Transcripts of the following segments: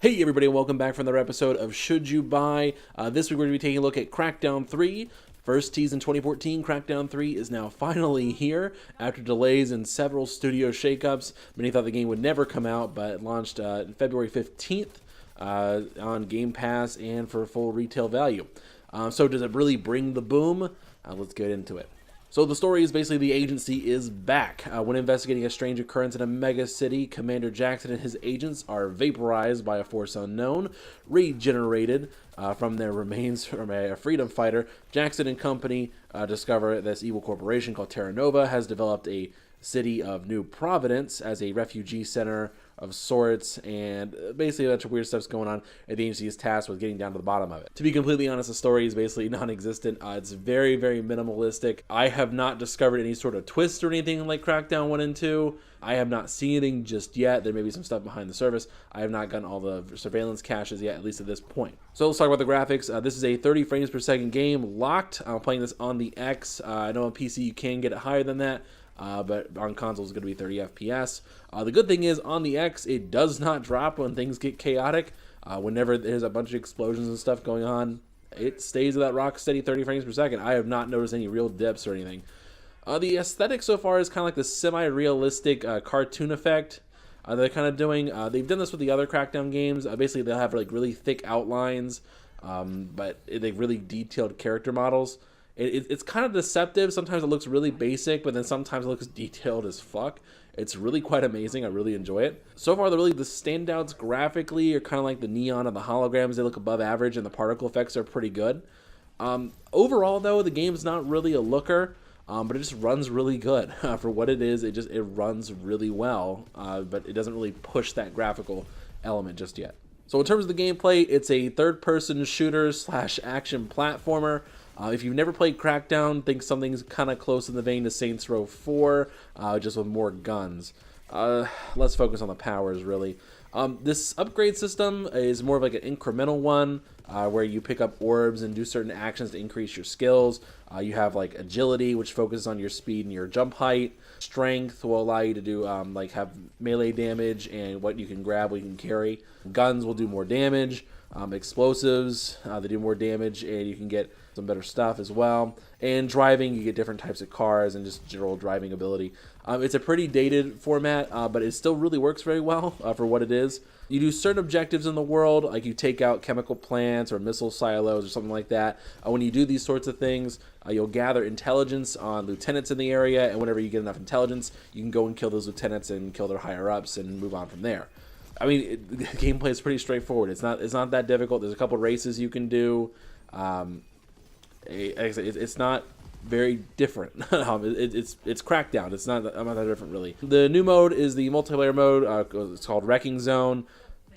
Hey everybody, and welcome back for another episode of Should You Buy. This week we're going to be taking a look at Crackdown 3. First teased in 2014, Crackdown 3 is now finally here after delays and several studio shakeups. Many thought the game would never come out, but it launched February 15th on Game Pass and for full retail value. So does it really bring the boom? Let's get into it. So the story is basically the agency is back. When investigating a strange occurrence in a mega city, Commander Jackson and his agents are vaporized by a force unknown, regenerated from their remains from a freedom fighter. Jackson and company discover this evil corporation called Terra Nova has developed a city of New Providence as a refugee center of sorts, and basically a bunch of weird stuff's going on, and the agency is tasked with getting down to the bottom of it. To be completely honest, the story is basically non-existent. It's very, very minimalistic. I have not discovered any sort of twist or anything like Crackdown 1 and 2. I have not seen anything just yet. There may be some stuff behind the surface. I have not gotten all the surveillance caches yet, at least at this point. So let's talk about the graphics. This is a 30 frames per second game, locked. I'm playing this on the X. I know on PC you can get it higher than that. But on console it's going to be 30 FPS. The good thing is on the X it does not drop when things get chaotic. Whenever there's a bunch of explosions and stuff going on, it stays at that rock steady 30 frames per second. I have not noticed any real dips or anything. The aesthetic so far is kind of like the semi-realistic cartoon effect they're kind of doing. They've done this with the other Crackdown games. Basically they'll have like really thick outlines, but they've really detailed character models. It's kind of deceptive. Sometimes it looks really basic, but then sometimes it looks detailed as fuck. It's really quite amazing. I really enjoy it. So far, the standouts graphically are kind of like the neon and the holograms. They look above average, and the particle effects are pretty good. Overall, though, the game's not really a looker, but it just runs really good. For what it is, it runs really well, but it doesn't really push that graphical element just yet. So in terms of the gameplay, it's a third-person shooter / action platformer. If you've never played Crackdown, think something's kind of close in the vein to Saints Row 4, just with more guns. Let's focus on the powers, really. This upgrade system is more of like an incremental one, where you pick up orbs and do certain actions to increase your skills. You have like agility, which focuses on your speed and your jump height. Strength will allow you to do like have melee damage and what you can grab, what you can carry. Guns will do more damage. Explosives, they do more damage, and you can get some better stuff as well. And driving, you get different types of cars and just general driving ability. It's a pretty dated format, but it still really works very well for what it is. You do certain objectives in the world, like you take out chemical plants or missile silos or something like that. When you do these sorts of things, you'll gather intelligence on lieutenants in the area, and whenever you get enough intelligence, you can go and kill those lieutenants and kill their higher-ups and move on from there. I mean, the gameplay is pretty straightforward. It's not that difficult. There's a couple races you can do. It's not very different. It's Crackdown. It's not that different, really. The new mode is the multiplayer mode. It's called Wrecking Zone.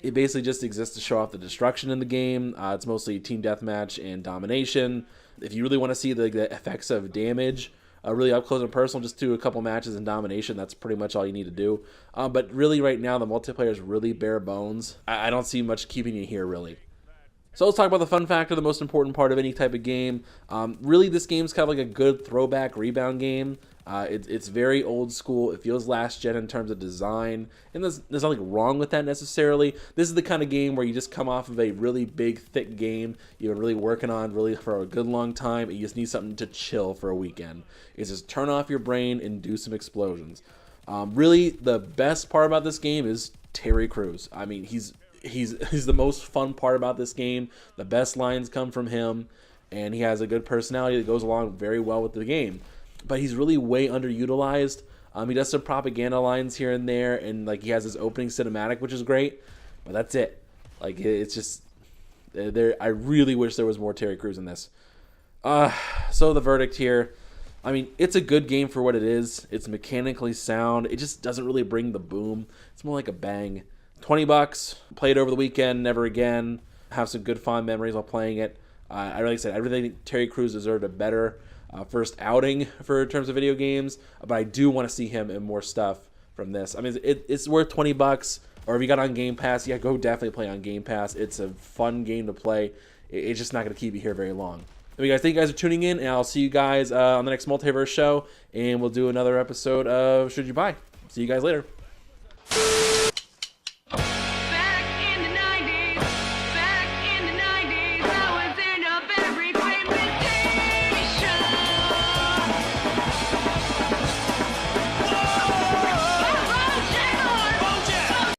It basically just exists to show off the destruction in the game. It's mostly team deathmatch and domination. If you really want to see the effects of damage, really up close and personal, just do a couple matches in domination. That's pretty much all you need to do. But really right now, the multiplayer is really bare bones. I don't see much keeping you here, really. So let's talk about the fun factor, the most important part of any type of game. Really, this game's kind of like a good throwback rebound game. It's very old school. It feels last gen in terms of design, and there's nothing wrong with that necessarily. This is the kind of game where you just come off of a really big, thick game you've been really working on really for a good long time, and you just need something to chill for a weekend. It's just turn off your brain and do some explosions. Really, the best part about this game is Terry Crews. I mean, he's the most fun part about this game. The best lines come from him, and he has a good personality that goes along very well with the game. But he's really way underutilized. He does some propaganda lines here and there, and like he has his opening cinematic, which is great. But that's it. Like it's just there. I really wish there was more Terry Crews in this. So the verdict here. I mean, it's a good game for what it is. It's mechanically sound. It just doesn't really bring the boom. It's more like a bang. $20. Play it over the weekend. Never again. Have some good fond memories while playing it. I really think Terry Crews deserved a better first outing for in terms of video games, but I do want to see him in more stuff from this. I mean, it's worth $20, or if you got on Game Pass, yeah, go definitely play on Game Pass. It's a fun game to play. It's just not going to keep you here very long. Anyway, guys, thank you guys for tuning in, and I'll see you guys on the next Multiverse show, and we'll do another episode of Should You Buy. See you guys later.